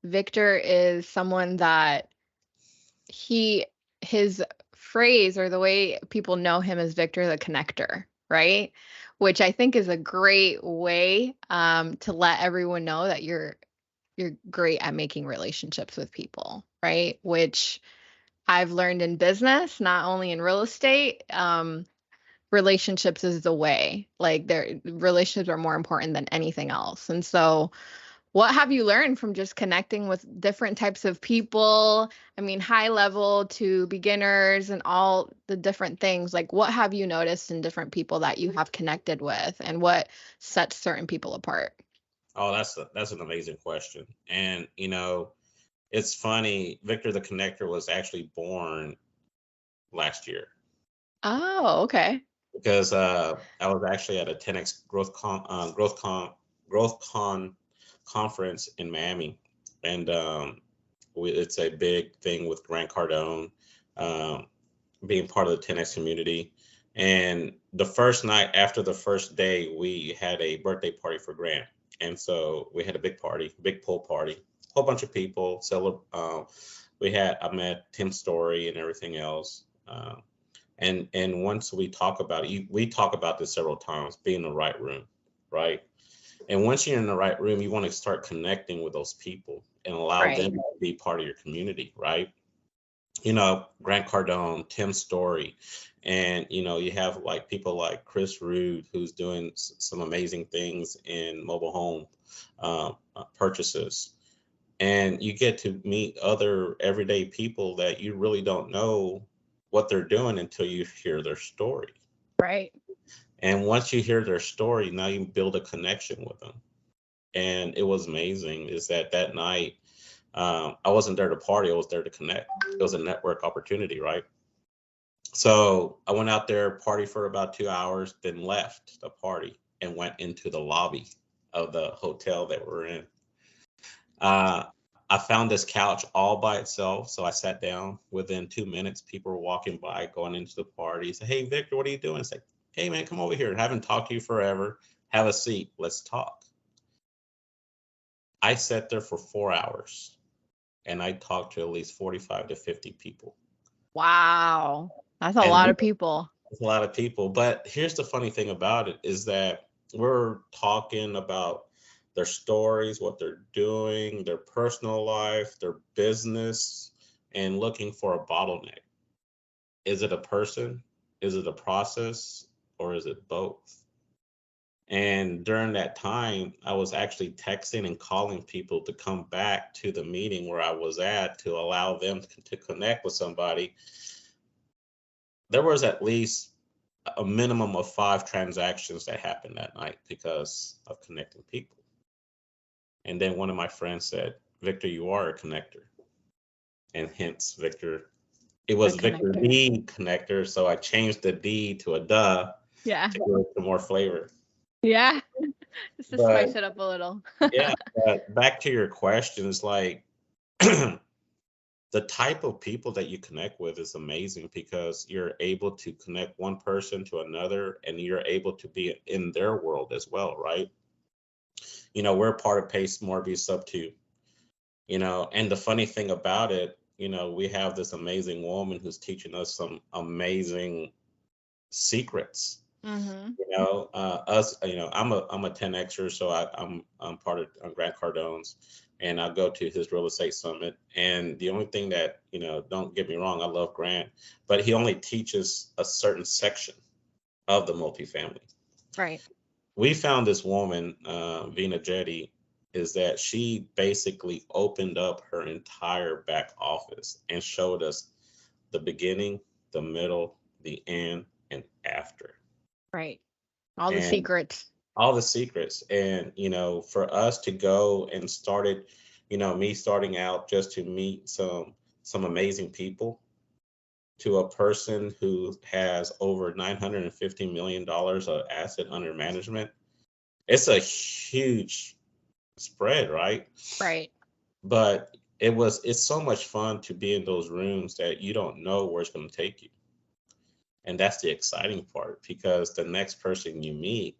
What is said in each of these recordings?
Victor is someone that his phrase or the way people know him is Victor the Connector, right? Which I think is a great way to let everyone know that you're great at making relationships with people, right? Which I've learned in business, not only in real estate. Relationships is the way. Like their relationships are more important than anything else. And so what have you learned from just connecting with different types of people? I mean, high level to beginners and all the different things. Like, what have you noticed in different people that you have connected with, and what sets certain people apart? Oh, that's an amazing question. And it's funny. Victor the Connector was actually born last year Oh, okay. because I was actually at a 10x growth con conference in Miami, and it's a big thing with Grant Cardone um, being part of the 10x community. And the first night after the first day, we had a birthday party for Grant, and so we had a big party, big pool party, whole bunch of people. I met Tim Story and everything else. And once we talk about it, we talk about this several times, be in the right room, right? And once you're in the right room, you want to start connecting with those people and allow Right. them to be part of your community, right? Grant Cardone, Tim Story, and you have like people like Chris Rude, who's doing some amazing things in mobile home purchases. And you get to meet other everyday people that you really don't know what they're doing until you hear their story. Right. And once you hear their story, now you build a connection with them. And it was amazing is that night, I wasn't there to party, I was there to connect. It was a network opportunity, right? So I went out there, party for about 2 hours, then left the party and went into the lobby of the hotel that we're in. Uh, I found this couch all by itself. So I sat down. Within 2 minutes, people were walking by, going into the party. Say, "Hey, Victor, what are you doing?" Say, "Hey, man, come over here. I haven't talked to you forever. Have a seat. Let's talk." I sat there for 4 hours and I talked to at least 45 to 50 people. Wow. That's a And lot of people. there's a lot of people. But here's the funny thing about it is that we're talking about their stories, what they're doing, their personal life, their business, and looking for a bottleneck. Is it a person? Is it a process? Or is it both? And during that time, I was actually texting and calling people to come back to the meeting where I was at to allow them to connect with somebody. There was at least a minimum of 5 transactions that happened that night because of connecting people. And then one of my friends said, "Victor, you are a connector." And hence Victor, it The was Victor connector. the Connector. So I changed the D to a duh Yeah. to give it some more flavor. Yeah. Just to But spice it up a little. yeah, but back to your questions, like the type of people that you connect with is amazing because you're able to connect one person to another and you're able to be in their world as well, right? We're part of Pace Morbius Sub 2, and the funny thing about it, we have this amazing woman who's teaching us some amazing secrets. Hmm. I'm a 10xer, so I'm part of Grant Cardone's, and I go to his real estate summit. And the only thing that don't get me wrong, I love Grant, but he only teaches a certain section of the multifamily. Right. We found this woman, Vina Jetty, is that she basically opened up her entire back office and showed us the beginning, the middle, the end, and after. Right. All the And secrets. all the secrets. And, for us to go and started, me starting out just to meet some amazing people to a person who has over $950 million of asset under management. It's a huge spread, right? Right. But it's so much fun to be in those rooms that you don't know where it's going to take you. And that's the exciting part because the next person you meet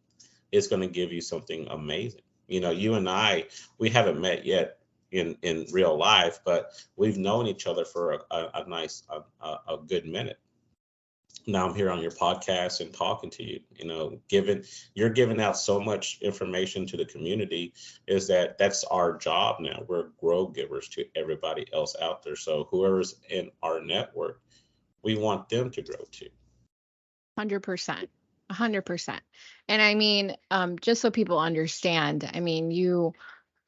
is going to give you something amazing. You and I, we haven't met yet, in real life, but we've known each other for a good minute. Now I'm here on your podcast and talking to you. You're giving out so much information to the community. That's our job now. We're grow givers to everybody else out there. So whoever's in our network, we want them to grow too. 100%. 100%. And I mean, just so people understand, I mean, you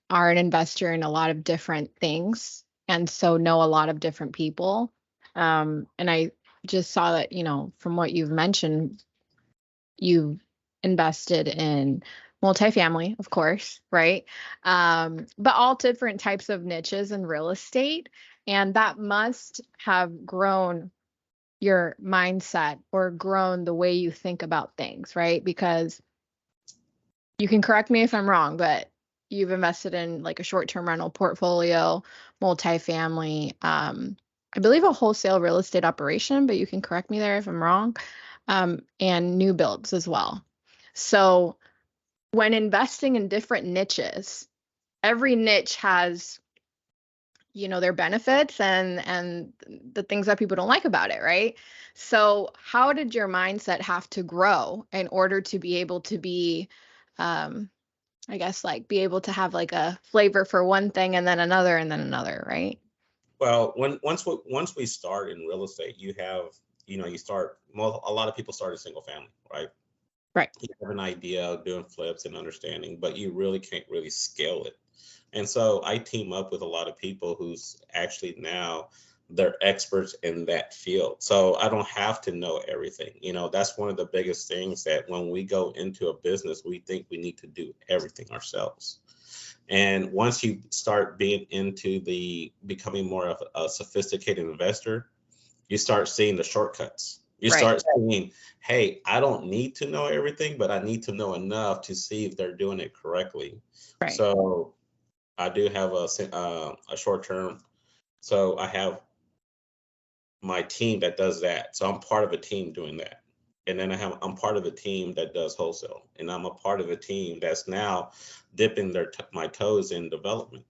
are an investor in a lot of different things and so know a lot of different people. And I just saw that, from what you've mentioned, you've invested in multifamily, of course, right? But all different types of niches in real estate. And that must have grown your mindset or grown the way you think about things, right? Because you can correct me if I'm wrong, but you've invested in like a short-term rental portfolio, multifamily, I believe a wholesale real estate operation, but you can correct me there if I'm wrong, and new builds as well. So when investing in different niches, every niche has their benefits and the things that people don't like about it, right? So how did your mindset have to grow in order to be able to be I guess like be able to have like a flavor for one thing and then another, right? Well, once we start in real estate, a lot of people start a single family, right? Right. You have an idea of doing flips and understanding, but you really can't really scale it. And so I team up with a lot of people who's actually now they're experts in that field. So I don't have to know everything. That's one of the biggest things that when we go into a business, we think we need to do everything ourselves. And once you start being into becoming more of a sophisticated investor, you start seeing the shortcuts. You Right. start seeing, hey, I don't need to know everything, but I need to know enough to see if they're doing it correctly. Right. So I do have a short term. So I have my team that does that. So I'm part of a team doing that. And then I'm part of a team that does wholesale, and I'm a part of a team that's now dipping my toes in development.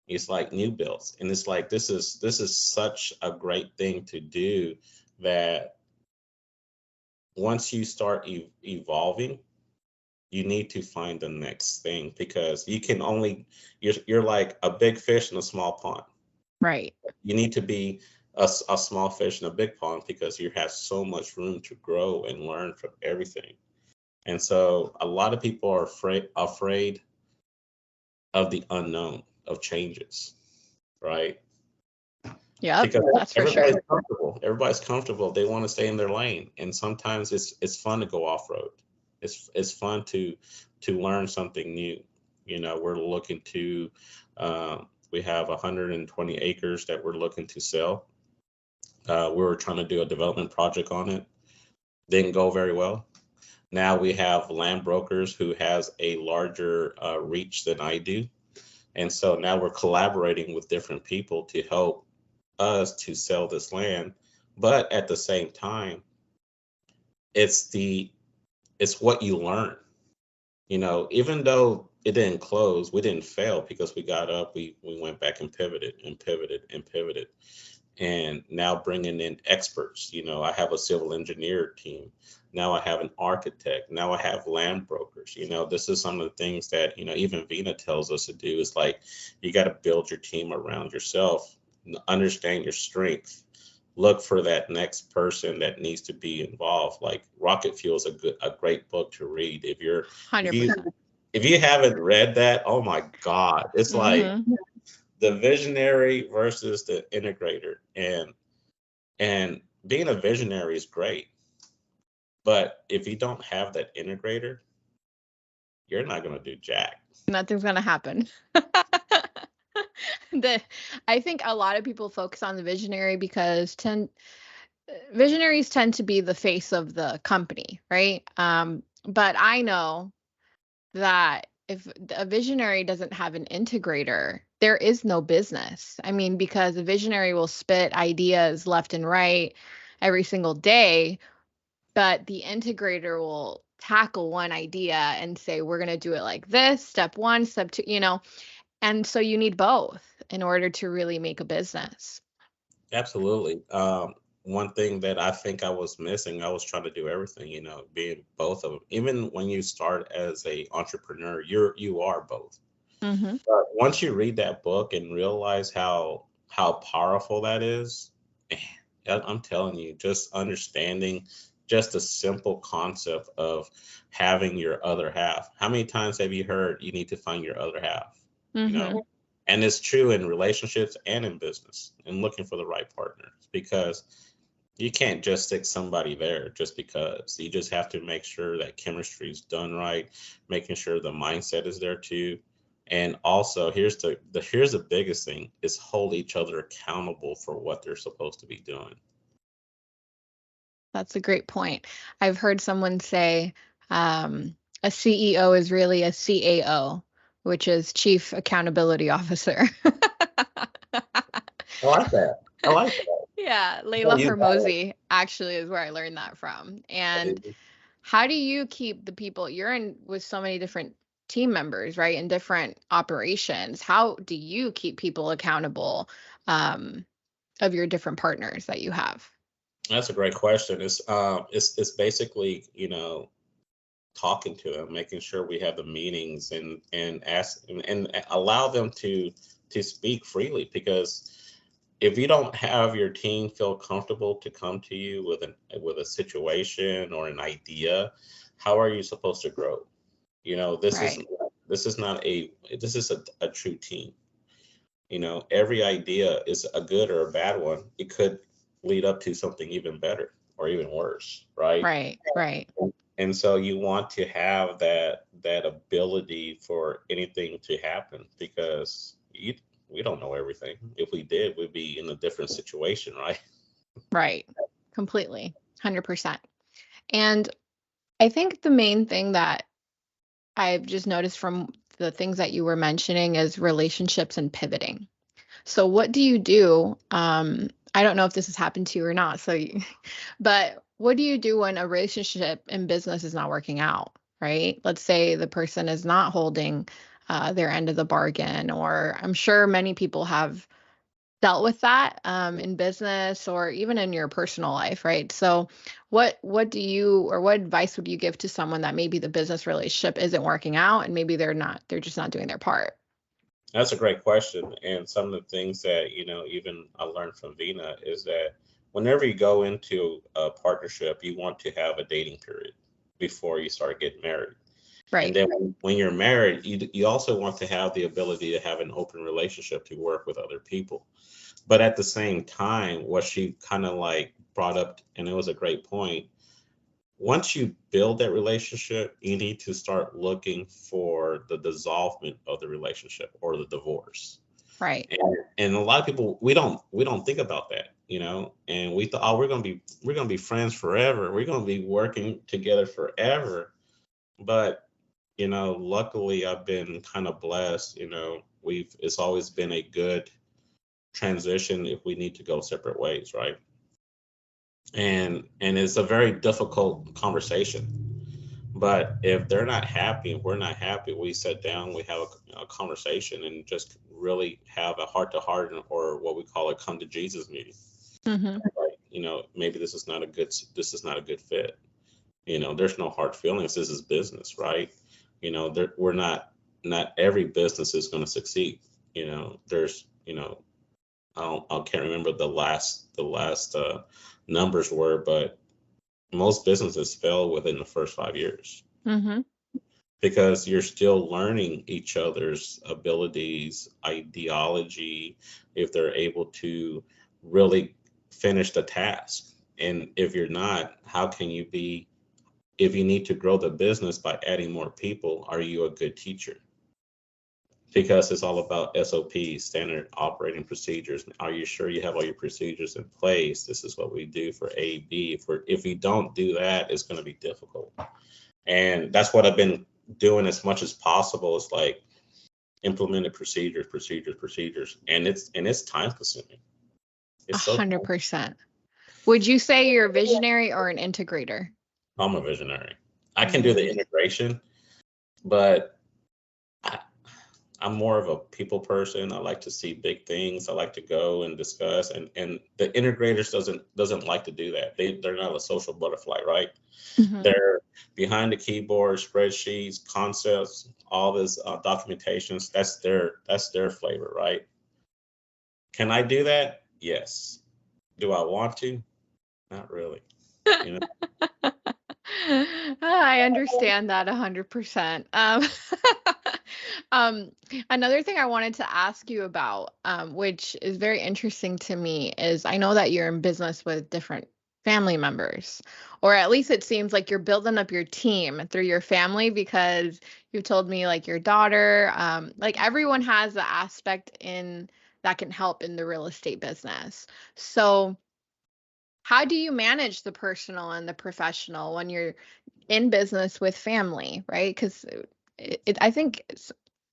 It's like new builds, and it's like this is such a great thing to do, that once you start evolving, you need to find the next thing, because you're like a big fish in a small pond. Right. You need to be a small fish in a big pond, because you have so much room to grow and learn from everything. And so a lot of people are afraid of the unknown, of changes, right? Yep. Because That's for sure. Everybody's comfortable. They want to stay in their lane, and sometimes it's fun to go off road. It's fun to learn something new. We're looking to we have 120 acres that we're looking to sell. We were trying to do a development project on it. Didn't go very well. Now we have land brokers who has a larger reach than I do. And so now we're collaborating with different people to help us to sell this land. But at the same time, it's what you learn. Even though it didn't close, we didn't fail, because we got up, we went back and pivoted and pivoted and pivoted. And now bringing in experts. I have a civil engineer team. Now I have an architect. Now I have land brokers. This is some of the things that, even Vina tells us to do, is like, you got to build your team around yourself, understand your strength, look for that next person that needs to be involved. Like Rocket Fuel is a great book to read. If 100%. you haven't read that, oh my God, it's like Mm-hmm. the visionary versus the integrator. And being a visionary is great, but if you don't have that integrator, you're not going to do jack. Nothing's gonna happen. I think a lot of people focus on the visionary because visionaries tend to be the face of the company, right? But I know that if a visionary doesn't have an integrator, there is no business. I mean, because a visionary will spit ideas left and right every single day, but the integrator will tackle one idea and say, we're going to do it like this, step one, step two, And so you need both in order to really make a business. Absolutely. One thing that I think I was missing, I was trying to do everything, being both of them. Even when you start as a entrepreneur, you are both. Mm-hmm. But once you read that book and realize how powerful that is, eh, I'm telling you, just understanding just the simple concept of having your other half. How many times have you heard you need to find your other half? You Mm-hmm. know, and it's true in relationships and in business and looking for the right partners, because you can't just stick somebody there just because. You just have to make sure that chemistry is done right, making sure the mindset is there too. And also, here's the biggest thing is hold each other accountable for what they're supposed to be doing. That's a great point. I've heard someone say a CEO is really a CAO, which is Chief Accountability Officer. I like that. I like that. Yeah, Yeah, Layla you Hormozy actually is where I learned that from. got And it. how do you keep the people you're in with so many different team members, right? And different operations? How do you keep people accountable of your different partners that you have? That's a great question. It's basically, talking to them, making sure we have the meetings and ask and allow them to speak freely, because if you don't have your team feel comfortable to come to you with a situation or an idea, how are you supposed to grow? This is Right. this is a true team. Every idea is a good or a bad one. It could lead up to something even better or even worse, right? Right. Right. And so you want to have that ability for anything to happen, because we don't know everything. If we did, we'd be in a different situation, right? Right. Completely. 100%. And I think the main thing that I've just noticed from the things that you were mentioning is relationships and pivoting. So what do you do? I don't know if this has happened to you or not. But what do you do when a relationship in business is not working out, right? Let's say the person is not holding their end of the bargain, or I'm sure many people have dealt with that in business or even in your personal life, right? So what do you or what advice would you give to someone that maybe the business relationship isn't working out and maybe they're just not doing their part? That's a great question. And some of the things that, even I learned from Vina is that whenever you go into a partnership, you want to have a dating period before you start getting married. And Right. then when you're married, you also want to have the ability to have an open relationship to work with other people. But at the same time, what she kind of like brought up, and it was a great point, once you build that relationship, you need to start looking for the dissolvement of the relationship or the divorce. Right. And a lot of people, we don't think about that, and we thought, oh, we're gonna be friends forever. We're gonna be working together forever. But luckily I've been kind of blessed. We've it's always been a good transition if we need to go separate ways, right? And it's a very difficult conversation. But if they're not happy and we're not happy, we sit down, we have a conversation, and just really have a heart to heart, or what we call a come to Jesus meeting. Hmm. Like, maybe this is not a good fit. There's no hard feelings. This is business, right? We're not every business is going to succeed. There's, I can't remember the last numbers were, but most businesses fail within the first 5 years, Hmm. because you're still learning each other's abilities, ideology, if they're able to really finish the task. And if you're not, how can you be, if you need to grow the business by adding more people, are you a good teacher? Because it's all about SOPs, standard operating procedures. Are you sure you have all your procedures in place? This is what we do for A, B. If we don't do that, it's going to be difficult. And that's what I've been doing as much as possible. Is like implemented procedures, and it's time consuming. A It's so hundred percent. Would you say you're a visionary or an integrator? I'm a visionary. I can do the Mm, integration, but I, I'm more of a people person. I like to see big things. I like to go and discuss, and the integrators doesn't like to do that. They're not a social butterfly, right? Mhm. They're behind the keyboard, spreadsheets, concepts, all this documentations. That's their flavor, right? Can I do that? Yes. Do I want to? Not really. You know. I understand that 100%. Um, another thing I wanted to ask you about, which is very interesting to me, is I know that you're in business with different family members, or at least it seems like you're building up your team through your family because you told me like your daughter, like everyone has the aspect in that can help in the real estate business. So, how do you manage the personal and the professional when you're in business with family, right? Because I think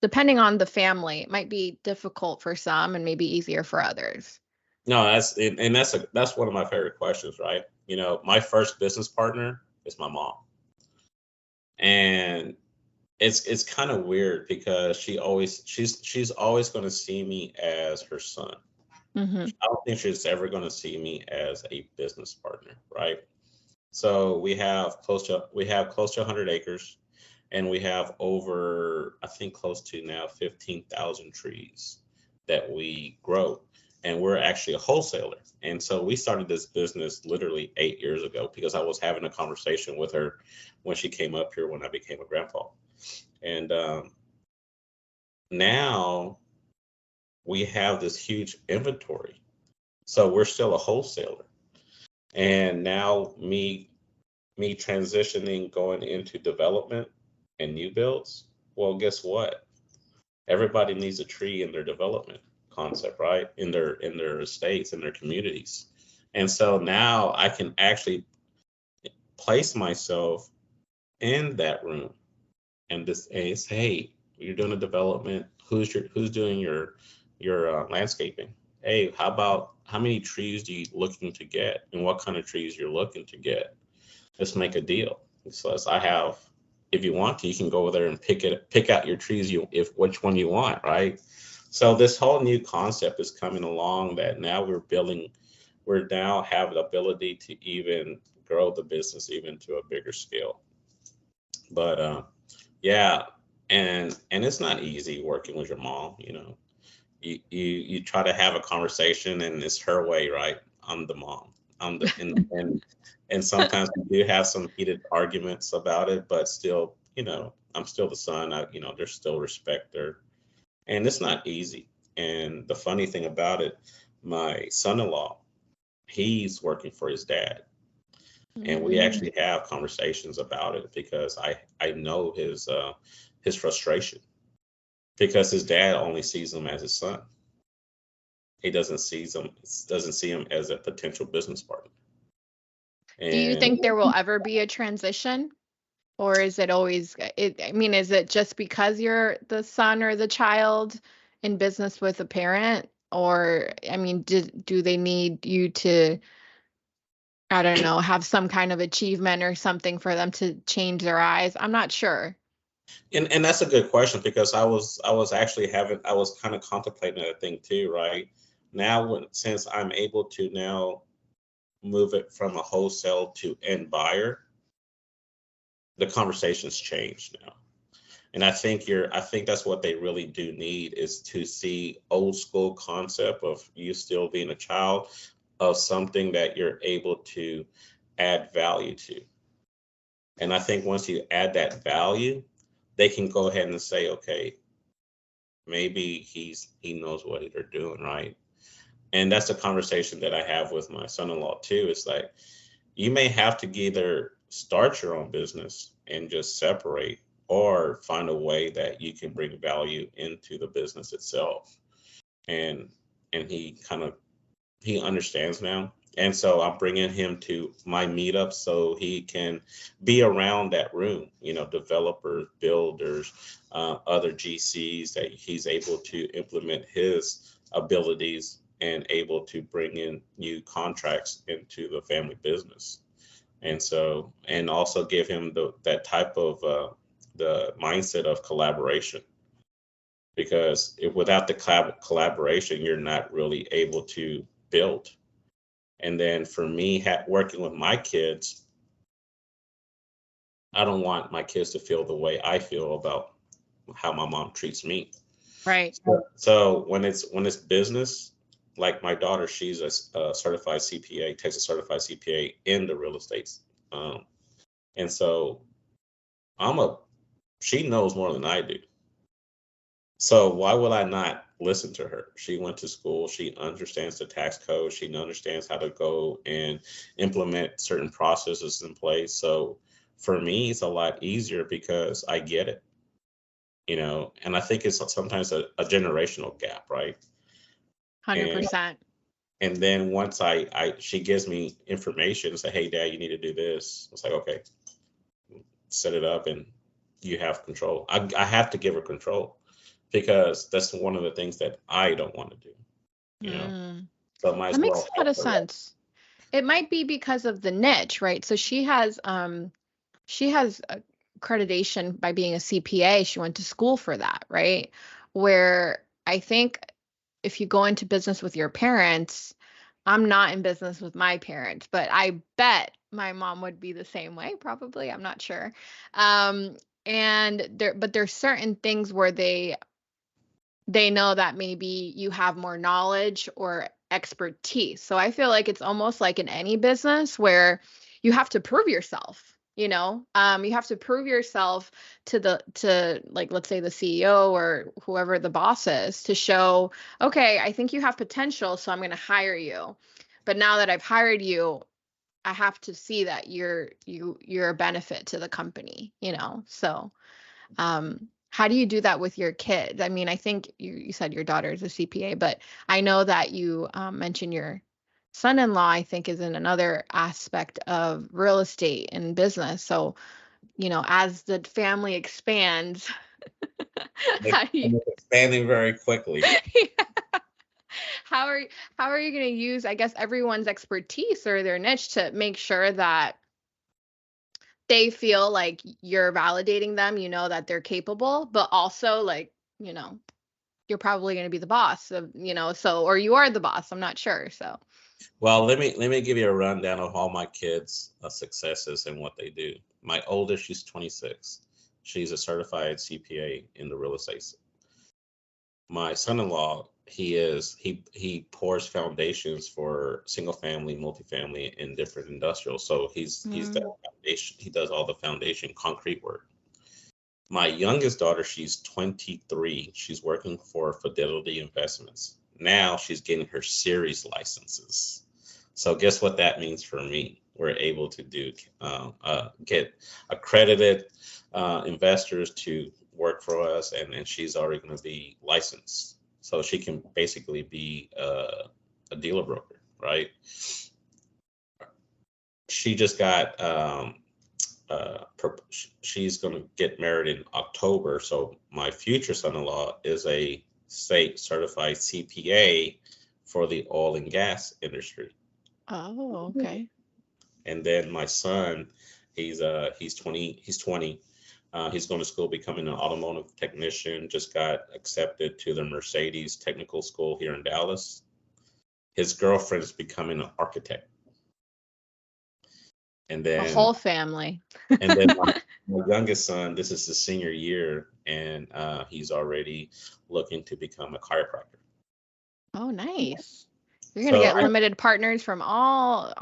depending on the family, it might be difficult for some and maybe easier for others. No, and that's one of my favorite questions, right? My first business partner is my mom, and it's kind of weird because she's always going to see me as her son. Hmm. I don't think she's ever going to see me as a business partner, right? So we have close to 100 acres, and we have over, I think, close to now 15,000 trees that we grow, and we're actually a wholesaler. And so we started this business literally 8 years ago because I was having a conversation with her when she came up here when I became a grandpa. And now we have this huge inventory. So we're still a wholesaler. And now me transitioning going into development and new builds, well, guess what? Everybody needs a tree in their development concept, right? In their estates, in their communities. And so now I can actually place myself in that room and just say, hey, you're doing a development. Who's doing your landscaping? Hey, how about how many trees do you looking to get, and what kind of trees you're looking to get? Let's make a deal. So as I have, if you want to, you can go over there and pick out your trees if which one you want, right? So this whole new concept is coming along that now we're now have the ability to even grow the business even to a bigger scale. But yeah, and it's not easy working with your mom. You try to have a conversation and it's her way, right? I'm the mom. I'm the and sometimes we do have some heated arguments about it, but still, I'm still the son. There's still respect there, and it's not easy. And the funny thing about it, my son-in-law, he's working for his dad, and we Mm. actually have conversations about it because I know his frustration because his dad only sees him as his son. He doesn't see him as a potential business partner. Do you And think there will ever be a transition? Or is it always, I mean, is it just because you're the son or the child in business with a parent? Or, I mean, do they need you to, I don't know, have some kind of achievement or something for them to change their eyes? I'm not sure. and that's a good question because I was kind of contemplating that thing too, right? Now since I'm able to now move it from a wholesale to end buyer, the conversation's changed now. And I think that's what they really do need is to see old school concept of you still being a child of something that you're able to add value to. And I think once you add that value, they can go ahead and say, okay, maybe he knows what they're doing, right? And that's the conversation that I have with my son-in-law too. It's like you may have to either start your own business and just separate or find a way that you can bring value into the business itself. And he understands now. And so I'm bringing him to my meetup so he can be around that room, developers, builders, other GCs that he's able to implement his abilities and able to bring in new contracts into the family business. And so, and also give him that type of the mindset of collaboration. because if without the collaboration, you're not really able to build. And then for me, working with my kids, I don't want my kids to feel the way I feel about how my mom treats me. Right. So when it's business, like my daughter, she's a certified CPA, Texas certified CPA in the real estate. Um, and so I'm a she knows more than I do. So why would I not listen to her? She went to school. She understands the tax code. She understands how to go and implement certain processes in place. So for me, it's a lot easier because I get it, and I think it's sometimes a generational gap, right? And 100%. and then once she gives me information and say, hey, Dad, you need to do this. It's like, okay, set it up and you have control. I have to give her control because that's one of the things that I don't want to do, you know. Mm. So I might That as makes well a lot help of her. sense. It might be because of the niche, right? So she has accreditation by being a CPA. She went to school for that, right? Where I think if you go into business with your parents, I'm not in business with my parents, but I bet my mom would be the same way, probably. I'm not sure. Um, but there's certain things where they know that maybe you have more knowledge or expertise. So I feel like it's almost like in any business where you have to prove yourself, you have to prove yourself to like, let's say the CEO or whoever the boss is, to show, okay, I think you have potential, so I'm going to hire you. But now that I've hired you, I have to see that you're a benefit to the company, So how do you do that with your kids? I mean, I think you said your daughter is a CPA, but I know that you mentioned your son-in-law, I think, is in another aspect of real estate and business. So, as the family expands, how do you, And it's expanding very quickly. how are how are you going to use, I guess, everyone's expertise or their niche to make sure that they feel like you're validating them, that they're capable, but also like, you know, you're probably going to be the boss of, or you are the boss. I'm not sure. So, Well, let me give you a rundown of all my kids' successes and what they do. My oldest, she's 26. She's a certified CPA in the real estate. My son-in-law, he pours foundations for single family, multifamily, and different industrial. So he's the mm, foundation. He does all the foundation concrete work. My youngest daughter, she's 23. She's working for Fidelity Investments. Now she's getting her series licenses. So guess what that means for me? We're able to get accredited investors to work for us, and she's already going to be licensed, so she can basically be a dealer broker, right? She just got she's going to get married in October. So my future son-in-law is a state certified CPA for the oil and gas industry. oh, okay. And then my son, he's 20, he's going to school becoming an automotive technician, just got accepted to the Mercedes Technical School here in Dallas. His girlfriend is becoming an architect. And A then whole family. my youngest son, this is his senior year, and he's already looking to become a chiropractor. Oh, nice. You're going to So get limited partners from all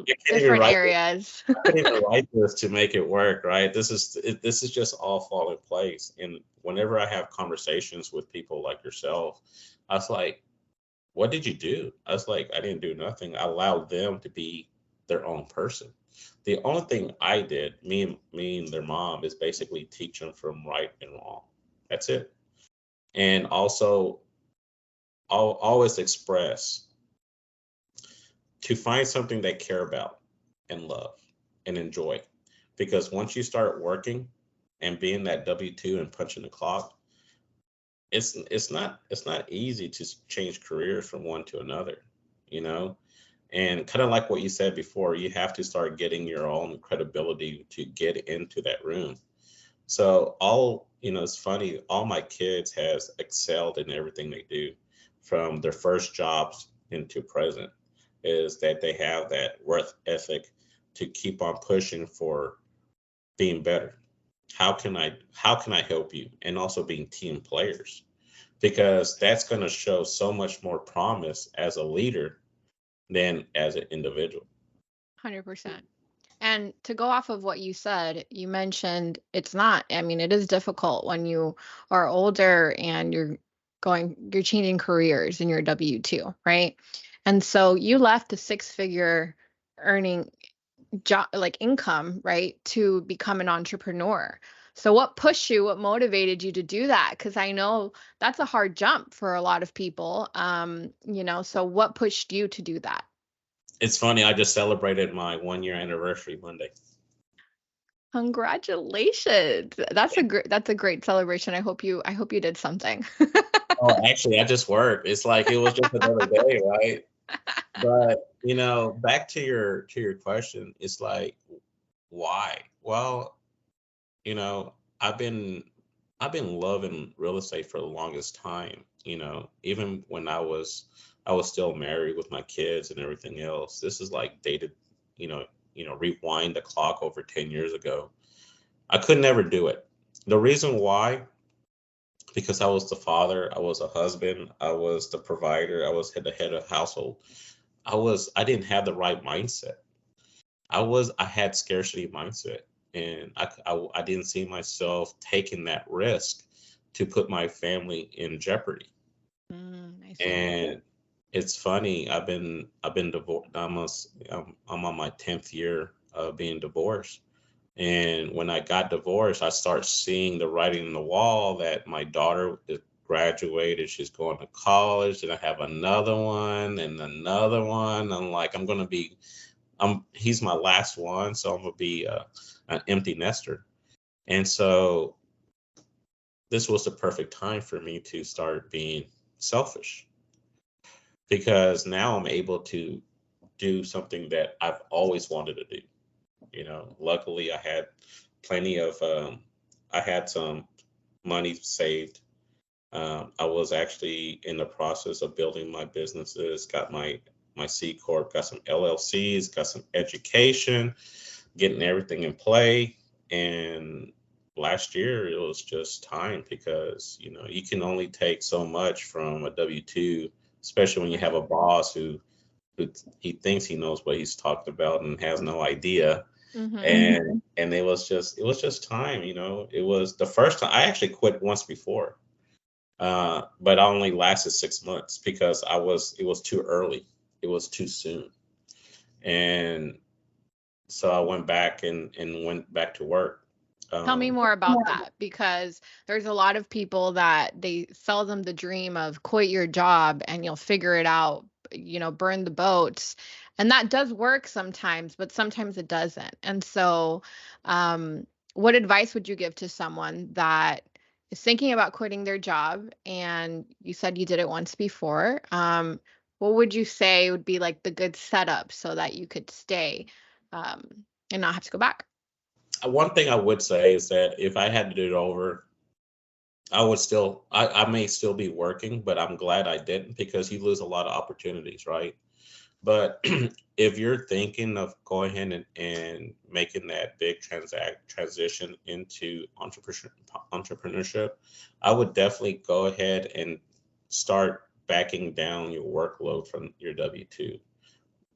I can't even different write areas. I couldn't even write this to make it work, right? This is just all fall in place. And whenever I have conversations with people like yourself, I was like, "What did you do?" I was like, "I didn't do nothing. I allowed them to be their own person." The only thing I did, me and their mom, is basically teach them from right and wrong. That's it. And also, I'll always express to find something they care about and love and enjoy. Because once you start working and being that W-2 and punching the clock, it's not easy to change careers from one to another, you know? And kind of like what you said before, you have to start getting your own credibility to get into that room. So it's funny. All my kids has excelled in everything they do, from their first jobs into present. Is that they have that worth ethic to keep on pushing for being better. How can I help you? And also being team players, because that's going to show so much more promise as a leader than as an individual. 100%. And to go off of what you said, you mentioned it's not, I mean, it is difficult when you are older and you're changing careers in your W-2, right? And so you left a six-figure earning job, like income, right, to become an entrepreneur. So what pushed you, what motivated you to do that? Because I know that's a hard jump for a lot of people. So what pushed you to do that? It's funny. I just celebrated my 1 year anniversary Monday. Congratulations. That's a great celebration. I hope you did something. Oh, actually, I just worked. It's like it was just another day, right? But back to your question, it's like, why? Well, you know, I've been I've been loving real estate for the longest time. Even when I was still married with my kids and everything else. This is like dated, you know, rewind the clock over 10 years ago. I could never do it. The reason why, because I was the father, I was a husband, I was the provider, I was the head of household. I didn't have the right mindset. I had scarcity mindset, and I didn't see myself taking that risk to put my family in jeopardy. I see. And it's funny, I've been divorced. I'm on my 10th year of being divorced. And when I got divorced, I start seeing the writing on the wall that my daughter is graduated, she's going to college, and I have another one and another one. I'm like, he's my last one, so I'm gonna be an empty nester. And so this was the perfect time for me to start being selfish, because now I'm able to do something that I've always wanted to do. Luckily I had some money saved. I was actually in the process of building my businesses, got my C corp, got some LLCs, got some education, getting everything in play. And last year it was just time, because you can only take so much from a W-2, especially when you have Right. a boss who he thinks he knows what he's talking about and has no idea. Mm-hmm. And it was just time. It was the first time I actually quit once before, but I only lasted 6 months because it was too early, it was too soon. And so I went back and went back to work. Tell me um, more about that, because there's a lot of people that they sell them the dream of quit your job and you'll figure it out, burn the boats. And that does work sometimes, but sometimes it doesn't. And so, what advice would you give to someone that is thinking about quitting their job? And you said you did it once before. What would you say would be like the good setup so that you could stay, um, and not have to go back? One thing I would say is that if I had to do it over, I may still be working, but I'm glad I didn't, because you lose a lot of opportunities, right? But if you're thinking of going ahead and making that big transition into entrepreneurship, I would definitely go ahead and start backing down your workload from your W-2.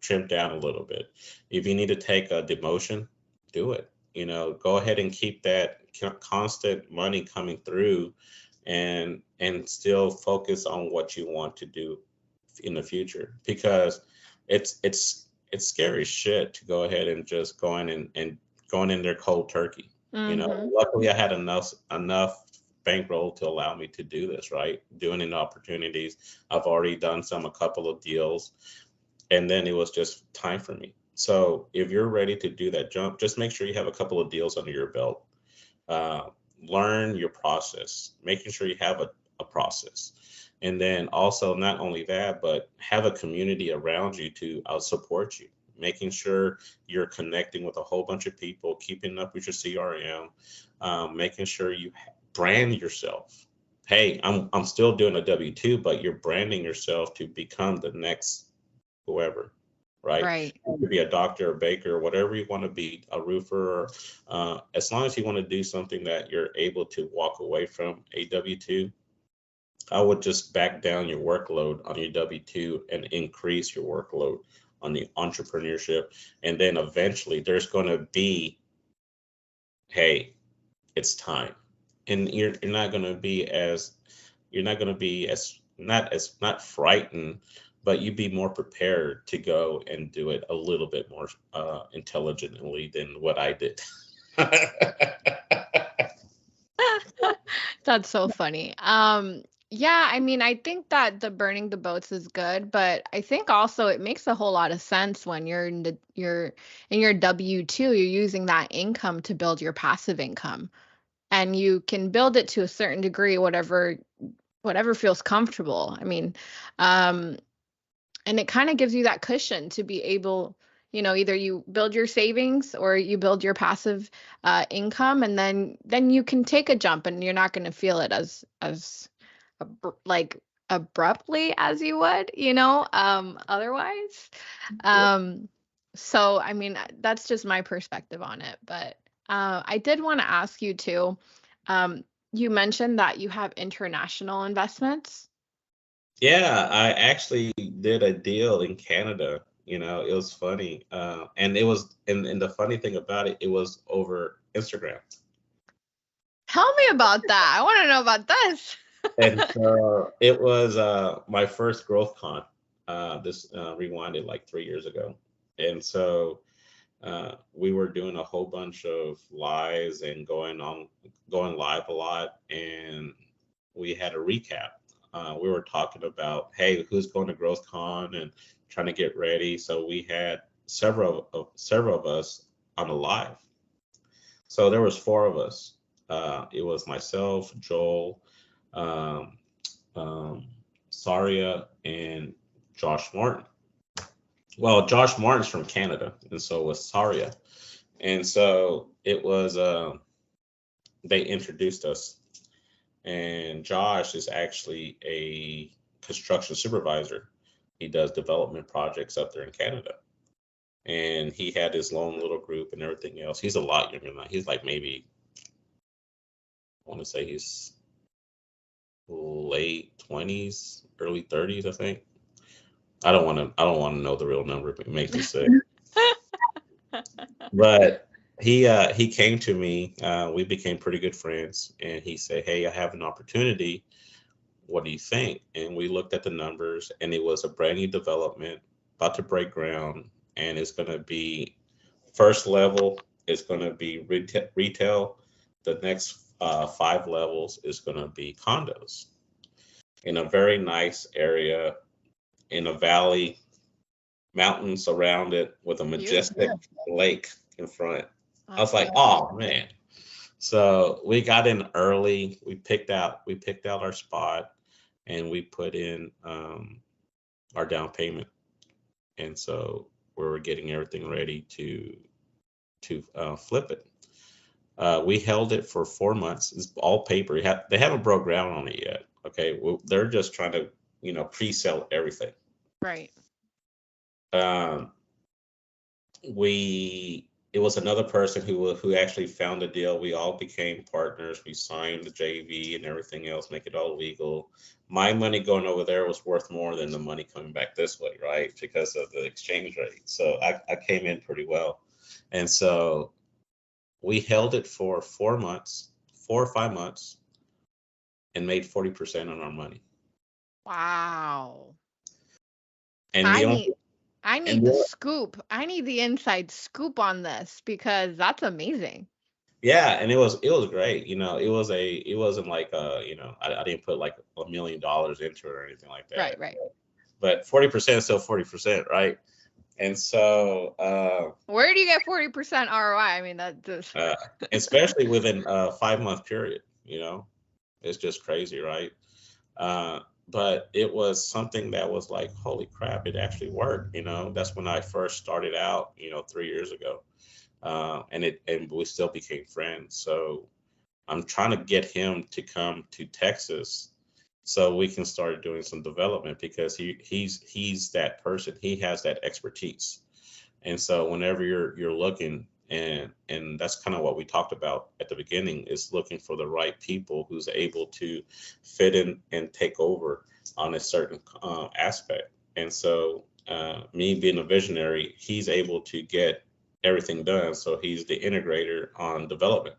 Trim down a little bit. If you need to take a demotion, do it. Go ahead and keep that constant money coming through, and still focus on what you want to do in the future, because it's scary shit to go ahead and just go in and going in there cold turkey. Mm-hmm. Luckily I had enough bankroll to allow me to do this, right? Doing in opportunities. I've already done a couple of deals, and then it was just time for me. So if you're ready to do that jump, just make sure you have a couple of deals under your belt. uh, Learn your process, making sure you have a process. And then also, not only that, but have a community around you to support you, making sure you're connecting with a whole bunch of people, keeping up with your CRM, making sure brand yourself. Hey, I'm still doing a W-2, but you're branding yourself to become the next whoever, right? Right. You could be a doctor, a baker, whatever you want to be, a roofer. As long as you want to do something that you're able to walk away from a W-2, I would just back down your workload on your W-2 and increase your workload on the entrepreneurship. And then eventually there's going to be, hey, it's time. And you're not going to be as, you're not going to be not frightened, but you'd be more prepared to go and do it a little bit more intelligently than what I did. That's so funny. Yeah, I mean, I think that the burning the boats is good, but I think also it makes a whole lot of sense when you're in your W-2, you're using that income to build your passive income. And you can build it to a certain degree, whatever feels comfortable. I mean, um, and it kind of gives you that cushion to be able, either you build your savings or you build your passive income, and then you can take a jump, and you're not going to feel it as like abruptly as you would, otherwise. Yeah. Um, so I mean, that's just my perspective on it. But I did want to ask you too. Um, you mentioned that you have international investments. Yeah, I actually did a deal in Canada. It was funny. And it was, and the funny thing about it, it was over Instagram. Tell me about that. I want to know about this. And so it was my first growth con. This rewinded like 3 years ago. And so we were doing a whole bunch of lives and going live a lot. And we had a recap. We were talking about, hey, who's going to growth con and trying to get ready. So we had several of us on a live. So there was four of us. It was myself, Joel, um, um, Saria, and Josh Martin. Well, Josh Martin's from Canada, and so was Saria. And so it was, they introduced us. And Josh is actually a construction supervisor. He does development projects up there in Canada. And he had his lone little group and everything else. He's a lot younger than that. He's like maybe, I want to say he's late 20s, early 30s, I think. I don't want to know the real number. It makes me sick. But he came to me. We became pretty good friends, and he said, "Hey, I have an opportunity. What do you think?" And we looked at the numbers, and it was a brand new development about to break ground, and it's going to be first level. It's going to be retail. The next 5 levels is going to be condos in a very nice area in a valley, mountains around it with a majestic Beautiful. lake in front. I was That's like, oh man. So we got in early. We picked out our spot, and we put in our down payment. And so we were getting everything ready to flip it. We held it for 4 months. It's all paper. They haven't broke ground on it yet. Okay, they're just trying to pre-sell everything. right. Um, we it was another person who actually found the deal. We all became partners. We signed the JV and everything else, make it all legal. My money going over there was worth more than the money coming back this way, right? Because of the exchange rate. So I came in pretty well. And so we held it for 4 months, 4 or 5 months, and made 40% on our money. Wow. And I the only need I and need the the, scoop. I need the inside scoop on this because that's amazing. Yeah, and it was great. It wasn't like I didn't put like $1 million into it or anything like Right, that. right. But 40% is still 40%, right? And so Where do you get 40% ROI? I mean, that just uh especially within a 5 month period, it's just crazy, right? Uh but it was something that was like, holy crap, it actually worked. That's when I first started out, 3 years ago. And we still became friends. So I'm trying to get him to come to Texas so we can start doing some development, because he's that person. He has that expertise. And so whenever you're looking, and that's kind of what we talked about at the beginning, is looking for the right people who's able to fit in and take over on a certain aspect. And so me being a visionary, he's able to get everything done. So he's the integrator on development.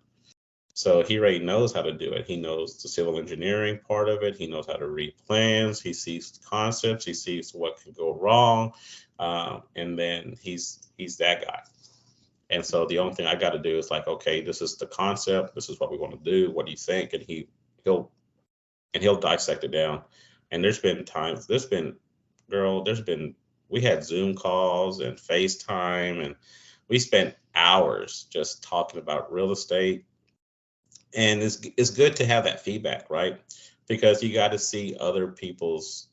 So he already knows how to do it. He knows the civil engineering part of it. He knows how to read plans. He sees concepts. He sees what can go wrong, and then he's that guy. And so the only thing I got to do is like, okay, this is the concept. This is what we want to do. What do you think? And he'll he'll dissect it down. And there's been times. There's been we had Zoom calls and FaceTime, and we spent hours just talking about real estate. And it's good to have that feedback, right? Because you got to see other people's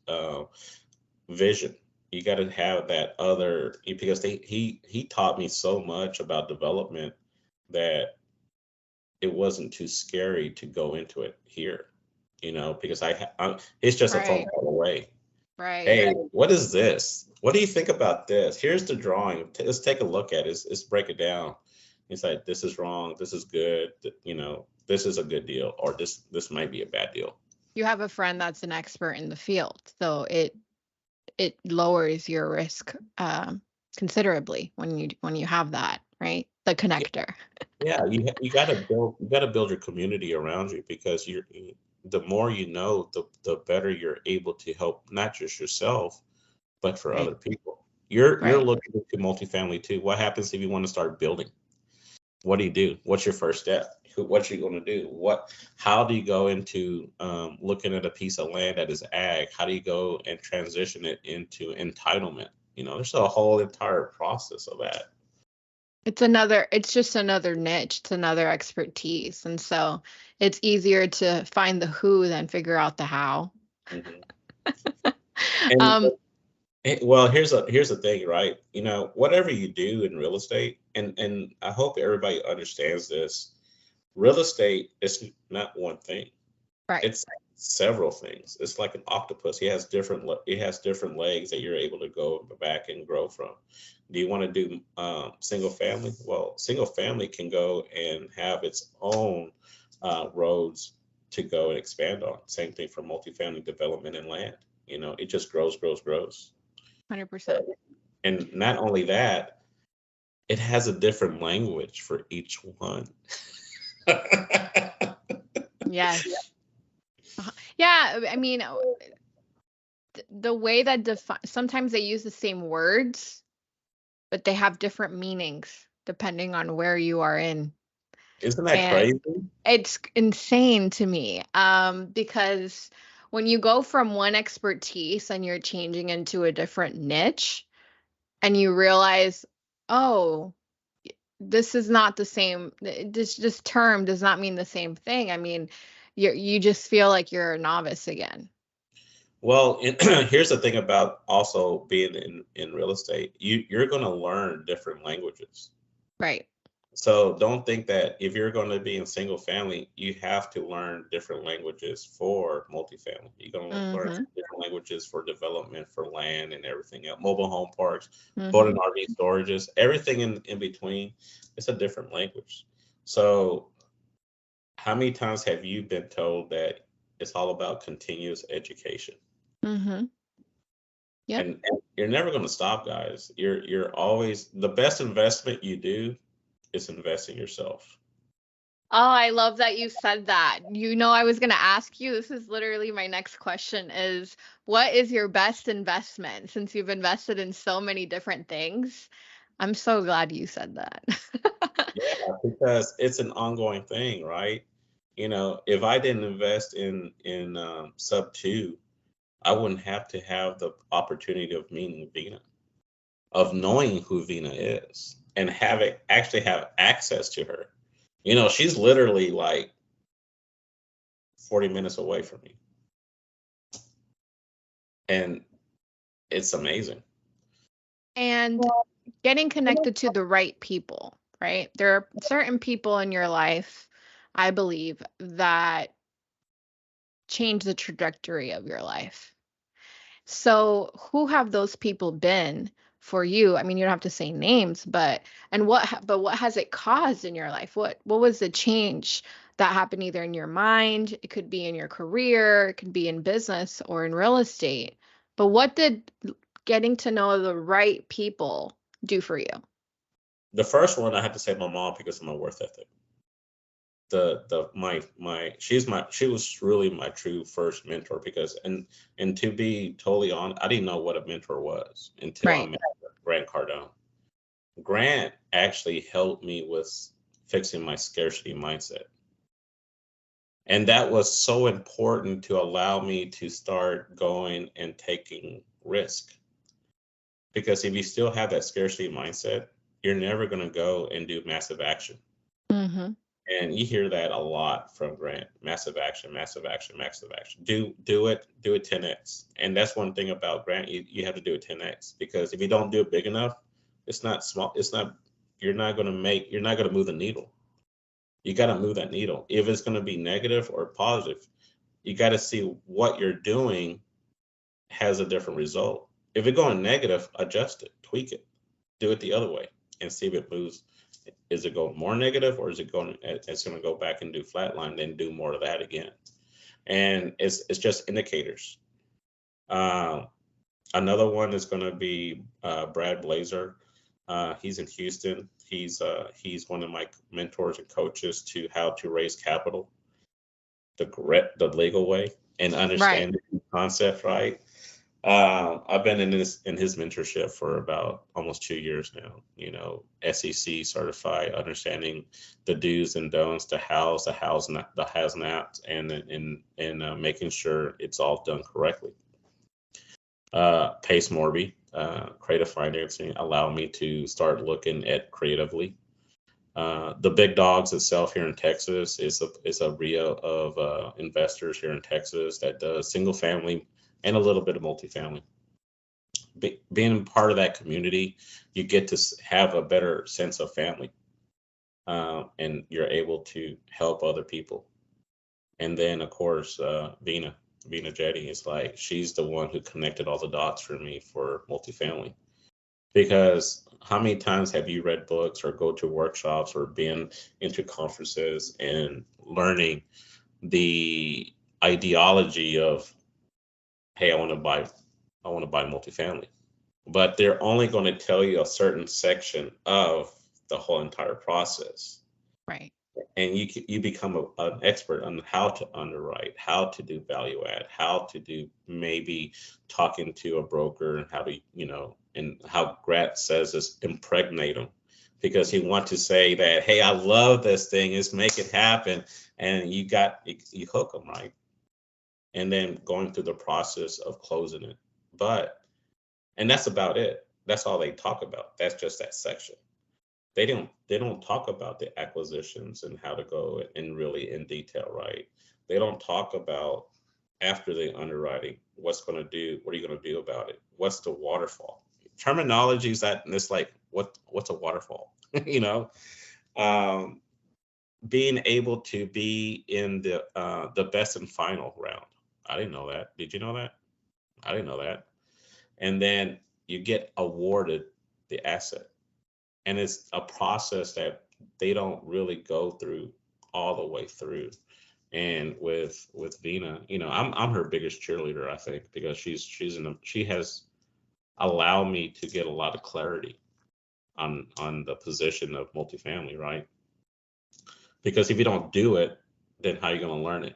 vision. You got to have that other, because he taught me so much about development that it wasn't too scary to go into it here, because it's just a phone Right. call away. Right. Hey, what is this? What do you think about this? Here's the drawing. Let's take a look at it. Let's break it down. It's like, this is wrong. This is good. This is a good deal, or this might be a bad deal. You have a friend that's an expert in the field, so it lowers your risk considerably when you have that, right? The connector. Yeah, you got to build your community around you, because the more you know, the better you're able to help not just yourself, but for Right. other people. You're Right. looking into multifamily too. What happens if you want to start building? What do you do? What's your first step? What you going to do? How do you go into looking at a piece of land that is ag? How do you go and transition it into entitlement? There's a whole entire process of that. It's just another niche, it's another expertise. And so it's easier to find the who than figure out the how. Mhm. And Um, well, here's the thing, right? Whatever you do in real estate, and I hope everybody understands this. Real estate is not one thing. right. It's several things. It's like an octopus. It has different legs that you're able to go back and grow from. Do you want to do single family? Well, single family can go and have its own roads to go and expand on. Same thing for multifamily development and land. It just grows, grows, grows. 100%. And not only that, it has a different language for each one. Yes. Yeah, I mean, the way that sometimes they use the same words, but they have different meanings depending on where you are in. Isn't that And crazy? it's insane to me, because when you go from one expertise and you're changing into a different niche, and you realize, oh, this is not the same. This term does not mean the same thing. I mean, you just feel like you're a novice again. Well, here's the thing about also being in real estate. You're going to learn different languages. Right. So don't think that if you're going to be in single family, you have to learn different languages for multifamily. You're going to learn Mm-hmm. different languages for development, for land and everything else, mobile home parks, Mm-hmm. floating RV storages, everything in between. It's a different language. So how many times have you been told that it's all about continuous education? Mm-hmm. Yep. And you're never going to stop, guys. You're always, the best investment you do is invest in yourself. Oh, I love that you said that. I was going to ask you, this is literally my next question is, what is your best investment since you've invested in so many different things? I'm so glad you said that. Yeah, because it's an ongoing thing, right? If I didn't invest in sub two, I wouldn't have to have the opportunity of meeting Vina, of knowing who Vina is, and actually have access to her. She's literally like 40 minutes away from me, and it's amazing. And getting connected to the right people, right? There are certain people in your life, I believe, that change the trajectory of your life. So, who have those people been for you? I mean, you don't have to say names, but what has it caused in your life? What was the change that happened either in your mind, it could be in your career, it could be in business or in real estate. But what did getting to know the right people do for you? The first one I had to say my mom because of my worth ethic. The my she was really my true first mentor because and to be totally honest, I didn't know what a mentor was until I Right. met Grant Cardone. Grant actually helped me with fixing my scarcity mindset. And that was so important to allow me to start going and taking risk. Because if you still have that scarcity mindset, you're never going to go and do massive action. Mm-hmm. And you hear that a lot from Grant. Massive action, massive action, massive action. Do it 10x. And that's one thing about Grant, you have to do it 10x because if you don't do it big enough, it's not small, you're not gonna move the needle. You gotta move that needle. If it's gonna be negative or positive, you gotta see what you're doing has a different result. If it's going negative, adjust it, tweak it, do it the other way, and see if it moves. Is it going more negative, or is it going? It's going to go back and do flatline, then do more of that again. And it's just indicators. Uh, Another one is going to be Brad Blazer. He's in Houston. He's one of my mentors and coaches to how to raise capital the legal way and Right. understand the concept right. I've been in his mentorship for about almost 2 years now. You know, SEC certified, understanding the do's and don'ts, the has nots, and making sure it's all done correctly. Pace Morby, creative financing, allow me to start looking at creatively. The big dogs itself here in Texas is a RIA of investors here in Texas that does single family and a little bit of multifamily. Being part of that community, you get to have a better sense of family, and you're able to help other people. And then, of course, Vina Jetty is like she's the one who connected all the dots for me for multifamily. Because how many times have you read books or go to workshops or been into conferences and learning the ideology of, hey, I want to buy multifamily, but they're only going to tell you a certain section of the whole entire process. Right. And you become an expert on how to underwrite, how to do value add, how to do maybe talking to a broker and how to, and how Grant says is impregnate them because he wants to say that, hey, I love this thing, is make it happen. And you hook them, right? And then going through the process of closing it. And that's about it. That's all they talk about. That's just that section. They don't talk about the acquisitions and how to go in really in detail, right? They don't talk about after the underwriting, what are you going to do about it? What's the waterfall? Terminology is that, and it's like, what's a waterfall? you know, um, Being able to be in the best and final round. I didn't know that. Did you know that? I didn't know that. And then you get awarded the asset. And it's a process that they don't really go through all the way through. And with Vina, I'm her biggest cheerleader, I think, because she has allowed me to get a lot of clarity on the position of multifamily, right? Because if you don't do it, then how are you going to learn it?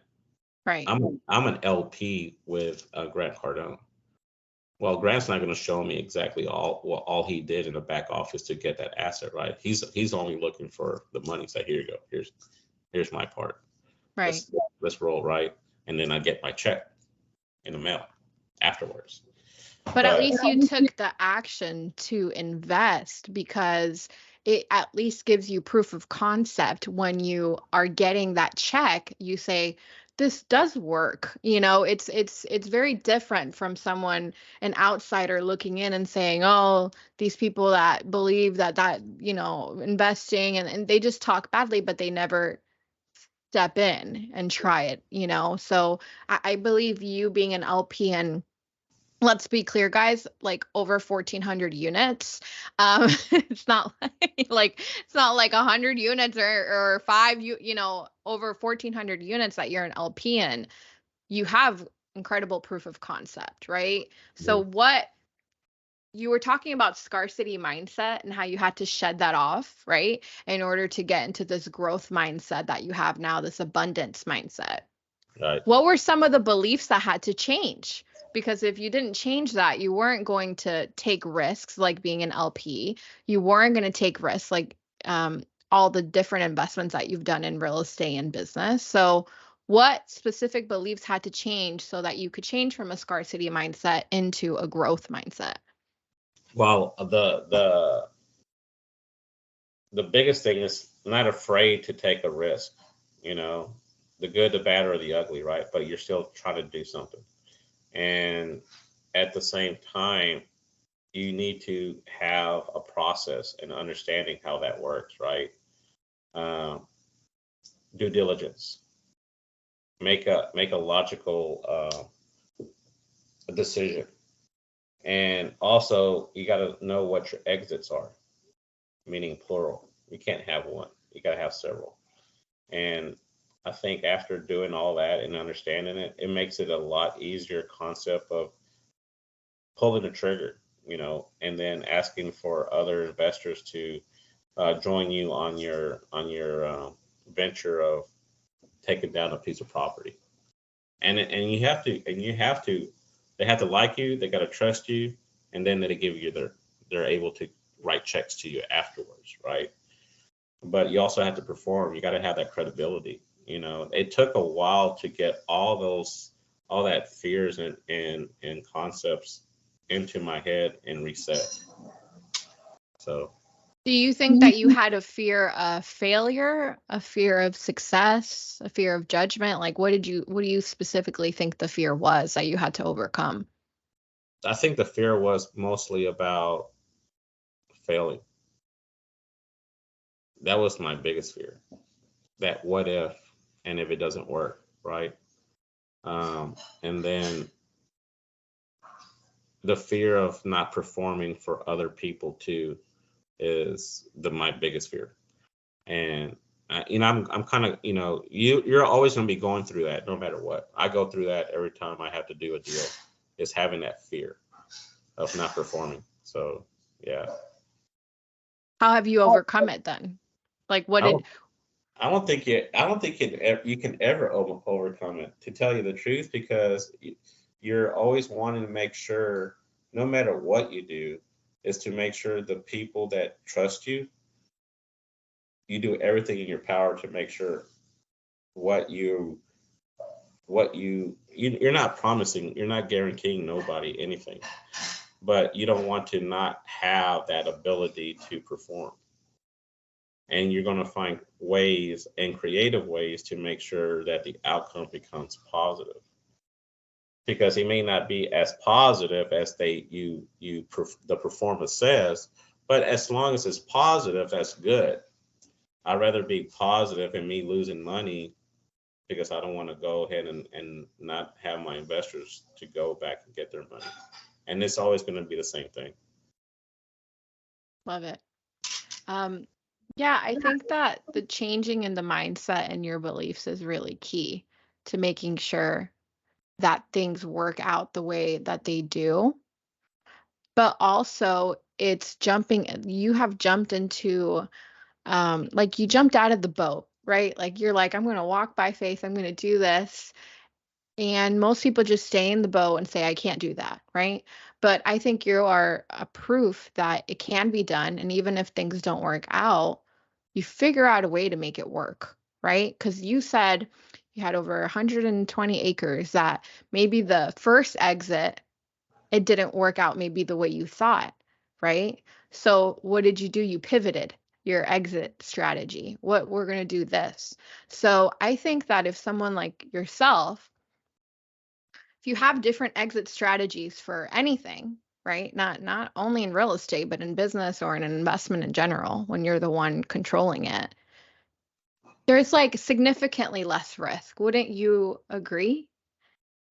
Right. I'm an LP with Grant Cardone. Well, Grant's not going to show me exactly all he did in the back office to get that asset, right? He's only looking for the money. So here you go. Here's my part. Right. Let's roll, right? And then I get my check in the mail afterwards. But at But least you took the action to invest because it at least gives you proof of concept when you are getting that check. You say, this does work. It's very different from someone, an outsider looking in and saying, oh, these people that believe that investing and they just talk badly, but they never step in and try it, So I believe you being an LP, and let's be clear, guys, like over 1,400 units. It's not it's not like 100 units or five, over 1,400 units that you're an LP in. You have incredible proof of concept, right? So Mhm. what you were talking about scarcity mindset and how you had to shed that off, right? In order to get into this growth mindset that you have now, this abundance mindset. Right. What were some of the beliefs that had to change? Because if you didn't change that, you weren't going to take risks like being an LP. You weren't going to take risks like all the different investments that you've done in real estate and business. So, what specific beliefs had to change so that you could change from a scarcity mindset into a growth mindset? Well, the biggest thing is not afraid to take a risk, you know, the good, the bad, or the ugly, right? But you're still trying to do something. And at the same time, you need to have a process and understanding how that works, right? Um, Due diligence, make a logical decision, and also you got to know what your exits are, meaning plural. You can't have one. You got to have several. And I think after doing all that and understanding it, it makes it a lot easier concept of pulling the trigger, and then asking for other investors to join you on your venture of taking down a piece of property. And you have to they have to like you, they got to trust you, and then they give you they're able to write checks to you afterwards, right? But you also have to perform. You got to have that credibility. It took a while to get all that fears and concepts into my head and reset. So Do you think that you had a fear of failure, a fear of success, a fear of judgment? Like what do you specifically think the fear was that you had to overcome? I think the fear was mostly about failing. That was my biggest fear. That what if, and if it doesn't work, right? And then the fear of not performing for other people too is my biggest fear. And I'm kind of, you're always going to be going through that no matter what. I go through that every time I have to do a deal, is having that fear of not performing. So yeah. How have you overcome it then? Like what I did don't, I don't think you can ever overcome it, to tell you the truth, because you're always wanting to make sure, no matter what you do, is to make sure the people that trust you, you do everything in your power to make sure what you you're not promising, you're not guaranteeing nobody anything, but you don't want to not have that ability to perform. And you're going to find ways and creative ways to make sure that the outcome becomes positive, because it may not be as positive as the performance says, but as long as it's positive, that's good. I'd rather be positive and me losing money, because I don't want to go ahead and not have my investors to go back and get their money. And it's always going to be the same thing. love it? Um yeah, I think that the changing in the mindset and your beliefs is really key to making sure that things work out the way that they do. But also it's you have jumped into like you jumped out of the boat, right? Like you're like, I'm going to walk by faith, I'm going to do this. And most people just stay in the boat and say, I can't do that, right? But I think you are a proof that it can be done. And even if things don't work out, you figure out a way to make it work, right? Because you said you had over 120 acres, that maybe the first exit, it didn't work out maybe the way you thought, right? So what did you do? You pivoted your exit strategy. What we're going to do this. So I think that if someone like yourself, if you have different exit strategies for anything, right? Not only in real estate, but in business or in an investment in general, when you're the one controlling it, There's like significantly less risk. Wouldn't you agree?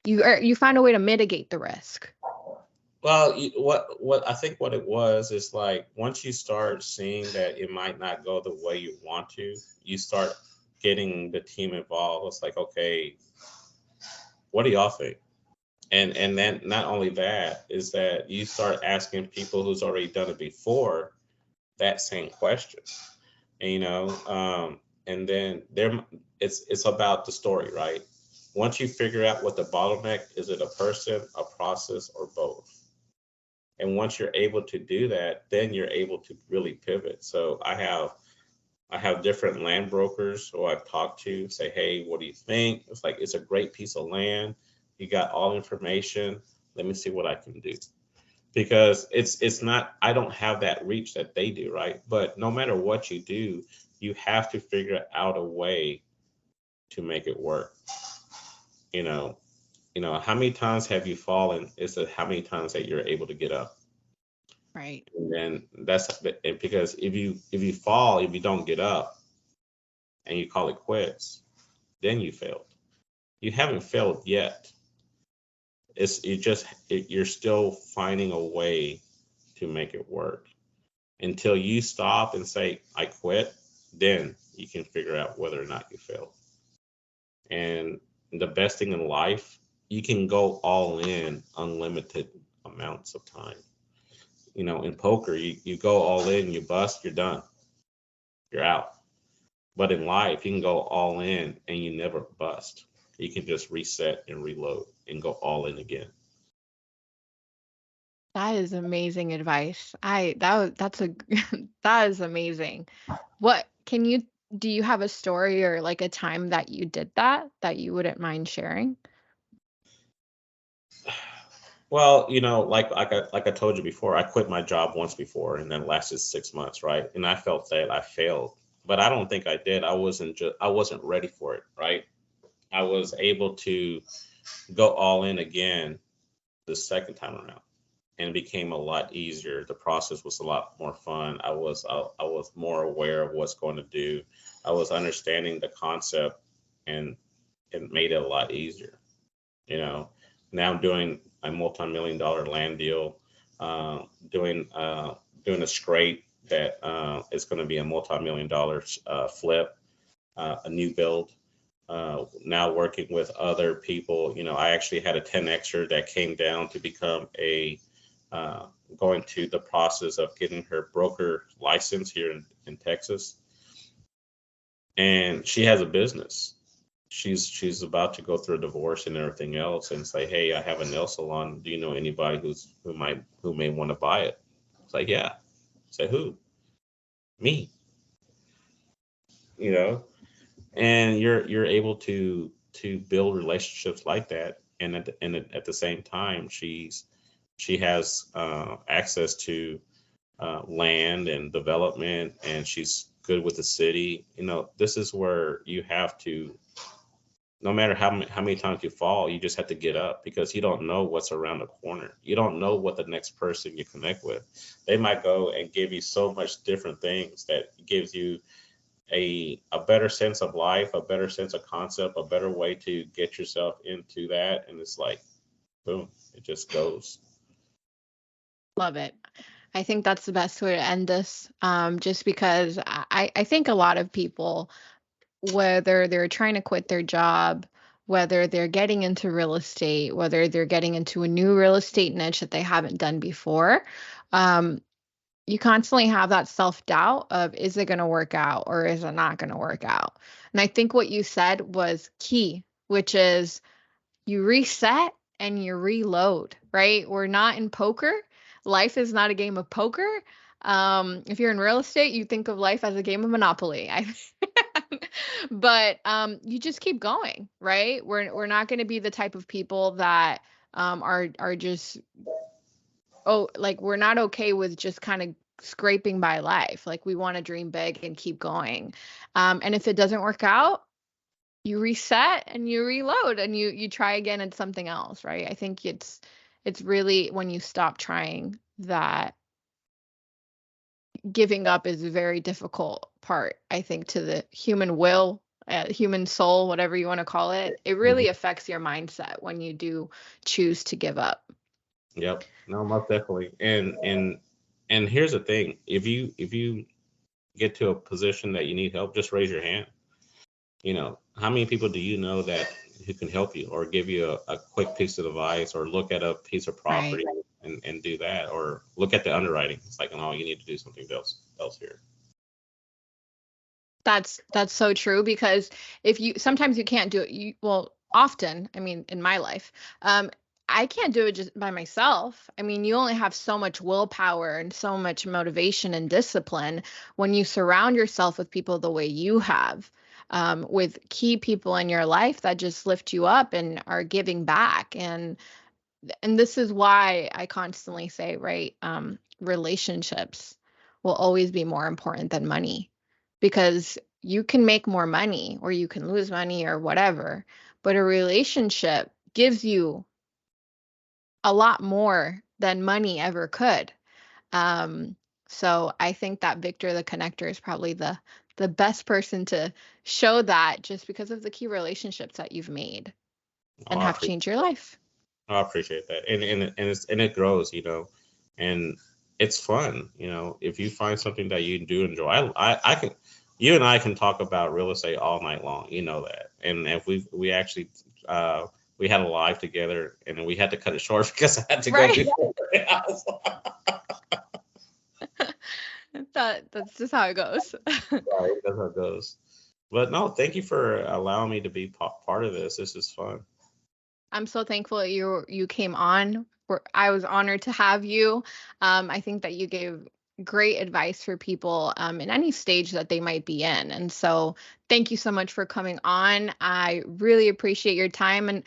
You find a way to mitigate the risk. Well, what I think what it was is like once you start seeing that it might not go the way you want to, you start getting the team involved. It's like, okay, what do y'all think? And then not only that is that you start asking people who's already done it before that same question, and, and then it's about the story, right? Once you figure out what the bottleneck is, it a person, a process, or both? And once you're able to do that, then you're able to really pivot. So I have different land brokers who I've talked to say, hey, what do you think? It's like, it's a great piece of land. You got all information. Let me see what I can do. Because it's not, I don't have that reach that they do, right? But no matter what you do, you have to figure out a way to make it work. You know, how many times have you fallen? Is it how many times that you're able to get up? Right. And then because if you fall, if you don't get up and you call it quits, then you failed. You haven't failed yet. You're still finding a way to make it work. Until you stop and say, I quit, then you can figure out whether or not you failed. And the best thing in life, you can go all in unlimited amounts of time. In poker, you go all in, you bust, you're done. You're out. But in life, you can go all in and you never bust. You can just reset and reload and go all in again. That is amazing advice. That's a that is amazing. What can you do you have a story or like a time that you did that you wouldn't mind sharing? Well, like I told you before, I quit my job once before, and then it lasted 6 months, right? And I felt that I failed, but I don't think I did. I wasn't ready for it, right? I was able to go all in again the second time around, and it became a lot easier. The process was a lot more fun. I was more aware of what's going to do. I was understanding the concept, and it made it a lot easier. You know, now I'm doing a multi-million dollar land deal, doing a scrape that is going to be a multi-million dollars flip, a new build. Now working with other people, I actually had a 10xer that came down to become uh, going to the process of getting her broker license here in Texas, and she has a business. She's about to go through a divorce and everything else, and say, hey, I have a nail salon. Do you know anybody who may want to buy it? It's like, yeah. Say, who? Me. You know, and you're able to build relationships like that, and at the same time, she has access to land and development, and she's good with the city. This is where you have to, no matter how many times you fall, you just have to get up, because you don't know what's around the corner. You don't know what the next person you connect with. They might go and give you so much different things that gives you a better sense of life, a better sense of concept, a better way to get yourself into that. And it's like, boom, it just goes. Love it. I think that's the best way to end this. Just because I think a lot of people, whether they're trying to quit their job, whether they're getting into real estate, whether they're getting into a new real estate niche that they haven't done before, um, you constantly have that self-doubt of, is it going to work out or is it not going to work out? And I think what you said was key, which is you reset and you reload, right? We're not in poker. Life is not a game of poker. If you're in real estate, you think of life as a game of Monopoly. But you just keep going, right? We're not going to be the type of people that are just, oh, like we're not okay with just kind of scraping by life. Like we want to dream big and keep going. And if it doesn't work out, you reset and you reload and you try again at something else, right? I think it's really when you stop trying that giving up is a very difficult part, I think, to the human will human soul, whatever you want to call it, it really affects your mindset when you do choose to give up. Yep. No, most definitely. And here's the thing. If you get to a position that you need help, just raise your hand. How many people do you know that who can help you or give you a quick piece of advice or look at a piece of Right. property and do that or look at the underwriting. It's like, oh, you need to do something else here. That's so true, because if you sometimes you can't do it, well, often, I mean, in my life, I can't do it just by myself. I mean, you only have so much willpower and so much motivation and discipline when you surround yourself with people the way you have, with key people in your life that just lift you up and are giving back. And this is why I constantly say, right, relationships will always be more important than money, because you can make more money or you can lose money or whatever, but a relationship gives you a lot more than money ever could. Um, so I think that Victor the Connector is probably the best person to show that, just because of the key relationships that you've made Oh, and have changed your life. I appreciate that, and it grows, and it's fun, if you find something that you do enjoy. I can, you and I can talk about real estate all night long, that, and if we actually we had a live together, and we had to cut it short because I had to go Right. do something else. That's just how it goes. Right, that's how it goes. But no, thank you for allowing me to be part of this. This is fun. I'm so thankful that you came on. I was honored to have you. I think that you gave great advice for people in any stage that they might be in. And so thank you so much for coming on. I really appreciate your time. And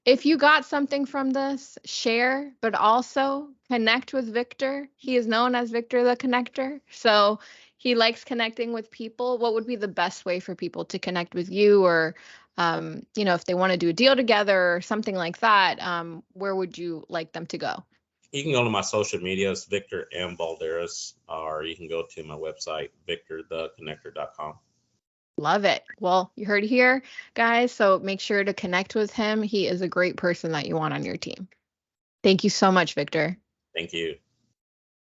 if you got something from this, share, but also connect with Victor. He is known as Victor the Connector. So he likes connecting with people. What would be the best way for people to connect with you, or, if they want to do a deal together or something like that, where would you like them to go? You can go to my social medias, Victor M. Balderas, or you can go to my website, victortheconnector.com. Love it. Well, you heard it here, guys. So make sure to connect with him. He is a great person that you want on your team. Thank you so much, Victor. Thank you.